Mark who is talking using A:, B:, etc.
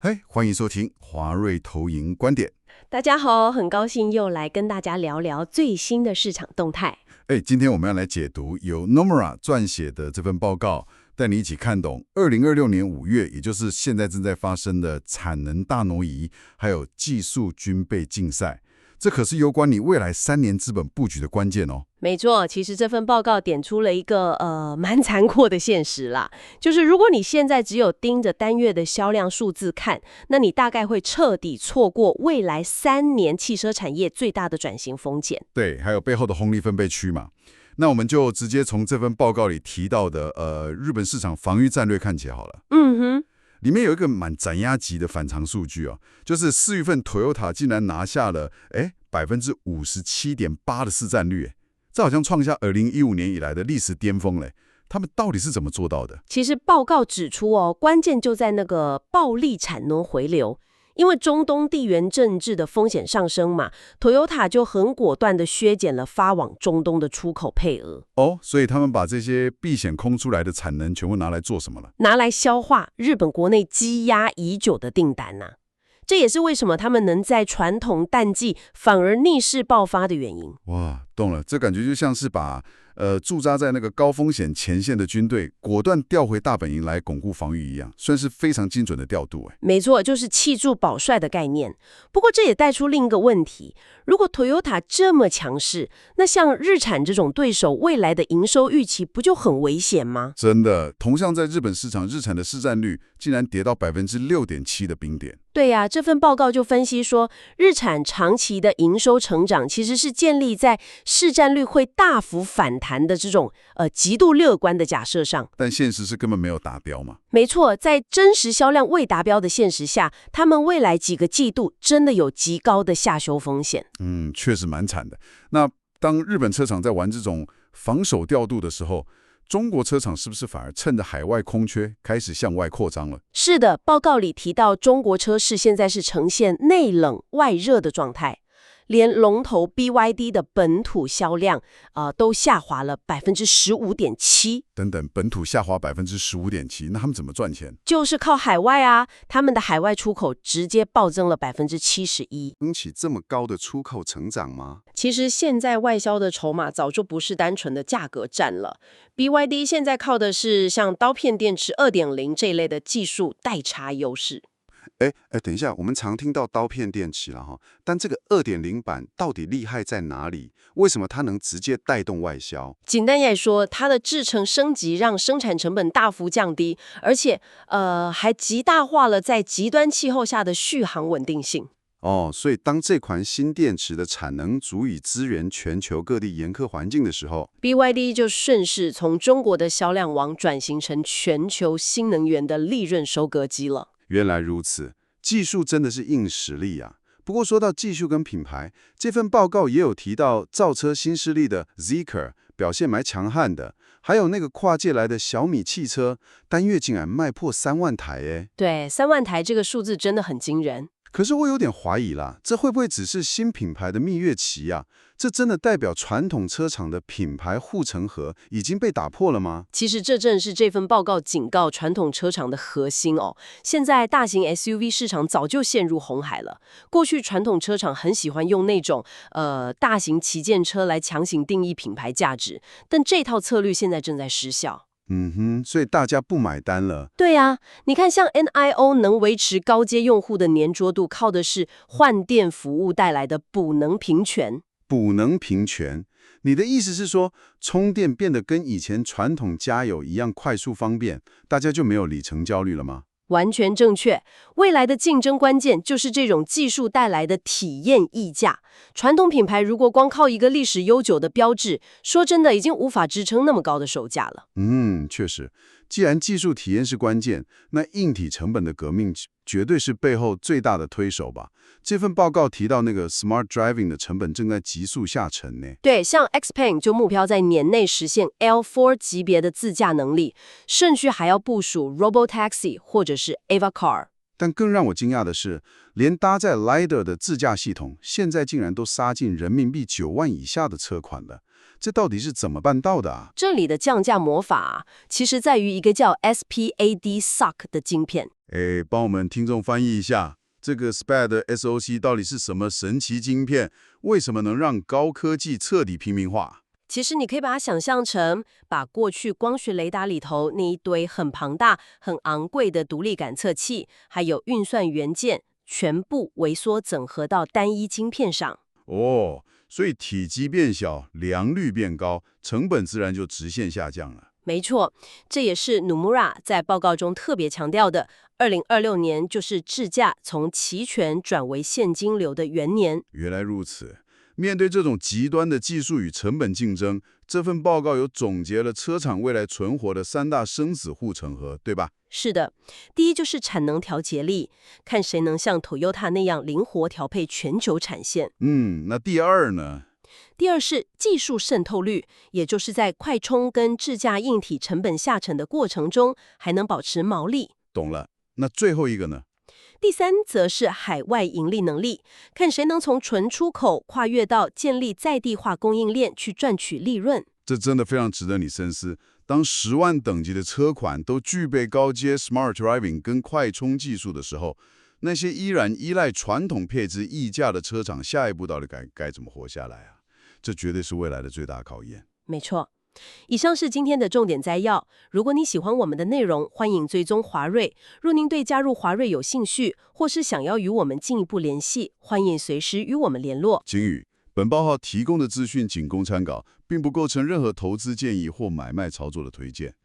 A: 嘿，欢迎收听华瑞投影观点。
B: 大家好，很高兴又来跟大家聊聊最新的市场动态。
A: 今天我们要来解读由 Nomura 撰写的这份报告，带你一起看懂2026年5月，也就是现在正在发生的产能大挪移，还有技术军备竞赛。这可是攸关你未来3年资本布局的关键哦。
B: 没错，其实这份报告点出了一个蛮残酷的现实啦，就是如果你现在只有盯着单月的销量数字看，那你大概会彻底错过未来3年汽车产业最大的转型风险。
A: 对，还有背后的红利分配区嘛。那我们就直接从这份报告里提到的日本市场防御战略看起好了。里面有一个蛮斩压级的反常数据哦，就是4月份 Toyota 竟然拿下了57.8%的市占率，这好像创下2015年以来的历史巅峰嘞。他们到底是怎么做到的？
B: 其实报告指出关键就在那个暴力产能回流。因为中东地缘政治的风险上升嘛，Toyota 就很果断地削减了发往中东的出口配额。
A: 所以他们把这些避险空出来的产能全部拿来做什么了？
B: 拿来消化日本国内积压已久的订单呐。这也是为什么他们能在传统淡季反而逆势爆发的原因。
A: 哇，懂了，这感觉就像是把驻扎在那个高风险前线的军队果断调回大本营来巩固防御一样，算是非常精准的调度。
B: 没错，就是弃驻保帅的概念。不过这也带出另一个问题，如果 Toyota 这么强势，那像日产这种对手未来的营收预期不就很危险吗？
A: 真的，同样在日本市场，日产的市占率竟然跌到6.7%的冰点。
B: 对呀，这份报告就分析说，日产长期的营收成长其实是建立在市占率会大幅反弹的这种极度乐观的假设上。
A: 但现实是根本没有达标嘛。
B: 没错，在真实销量未达标的现实下，他们未来几个季度真的有极高的下修风险。
A: 确实蛮惨的。那当日本车厂在玩这种防守调度的时候，中国车厂是不是反而趁着海外空缺开始向外扩张了？
B: 是的，报告里提到中国车市现在是呈现内冷外热的状态，连龙头 BYD 的本土销量都下滑了15.7%。
A: 等等，本土下滑15.7%，那他们怎么赚钱？
B: 就是靠海外啊，他们的海外出口直接暴增了71%。
C: 引起这么高的出口成长吗？
B: 其实现在外销的筹码早就不是单纯的价格战了。BYD 现在靠的是像刀片电池 2.0 这一类的技术代差优势。
C: 等一下，我们常听到刀片电池了哈，但这个2.0版到底厉害在哪里？为什么它能直接带动外销？
B: 简单来说，它的制程升级让生产成本大幅降低，而且还极大化了在极端气候下的续航稳定性。
C: 所以当这款新电池的产能足以支援全球各地严苛环境的时候，
B: BYD 就顺势从中国的销量王转型成全球新能源的利润收割机了。
C: 原来如此，技术真的是硬实力啊。不过说到技术跟品牌，这份报告也有提到造车新势力的 Zeekr 表现蛮强悍的，还有那个跨界来的小米汽车，单月竟然卖破3万台
B: 对，3万台这个数字真的很惊人。
C: 可是我有点怀疑啦，这会不会只是新品牌的蜜月期啊？这真的代表传统车厂的品牌护城河已经被打破了吗？
B: 其实这正是这份报告警告传统车厂的核心哦。现在大型 SUV 市场早就陷入红海了。过去传统车厂很喜欢用那种大型旗舰车来强行定义品牌价值，但这套策略现在正在失效。
C: 所以大家不买单了。
B: 对啊，你看像 NIO 能维持高阶用户的粘着度，靠的是换电服务带来的补能平权。
C: 补能平权，你的意思是说，充电变得跟以前传统加油一样快速方便，大家就没有里程焦虑了吗？
B: 完全正确，未来的竞争关键就是这种技术带来的体验溢价。传统品牌如果光靠一个历史悠久的标志，说真的已经无法支撑那么高的售价了。
C: 确实，既然技术体验是关键，那硬体成本的革命绝对是背后最大的推手吧。这份报告提到那个 Smart Driving 的成本正在急速下沉呢。
B: 对，像 XPeng 就目标在年内实现 L4 级别的自驾能力，甚至还要部署 Robotaxi 或者是 Ava Car。
C: 但更让我惊讶的是，连搭载 LiDAR 的自驾系统，现在竟然都杀进人民币9万以下的车款了。这到底是怎么办到的啊？
B: 这里的降价魔法啊，其实在于一个叫 SPAD-SoC 的晶片。
A: 哎，帮我们听众翻译一下，这个 SPAD SoC 到底是什么神奇晶片？为什么能让高科技彻底平民化？
B: 其实你可以把它想象成，把过去光学雷达里头那一堆很庞大、很昂贵的独立感测器，还有运算元件，全部微缩整合到单一晶片上。
A: 哦，所以体积变小，良率变高，成本自然就直线下降了。
B: 没错，这也是 Nomura 在报告中特别强调的。2026年就是制价从期权转为现金流的元年。
A: 原来如此。面对这种极端的技术与成本竞争，这份报告有总结了车厂未来存活的3大生死护城河，对吧？
B: 是的，第一就是产能调节力，看谁能像 Toyota 那样灵活调配全球产线。
A: 那第二呢？
B: 第二是技术渗透率，也就是在快充跟制价硬体成本下沉的过程中，还能保持毛利。
A: 懂了。那最后一个呢？
B: 第三则是海外盈利能力，看谁能从纯出口跨越到建立在地化供应链去赚取利润。
A: 这真的非常值得你深思。当10万等级的车款都具备高阶 Smart Driving 跟快充技术的时候，那些依然依赖传统配置溢价的车厂，下一步到底该怎么活下来啊？这绝对是未来的最大考验。
B: 没错。以上是今天的重点摘要。如果你喜欢我们的内容，欢迎追踪华瑞。若您对加入华瑞有兴趣，或是想要与我们进一步联系，欢迎随时与我们联络。
A: 景宇，本报号提供的资讯仅供参考，并不构成任何投资建议或买卖操作的推荐。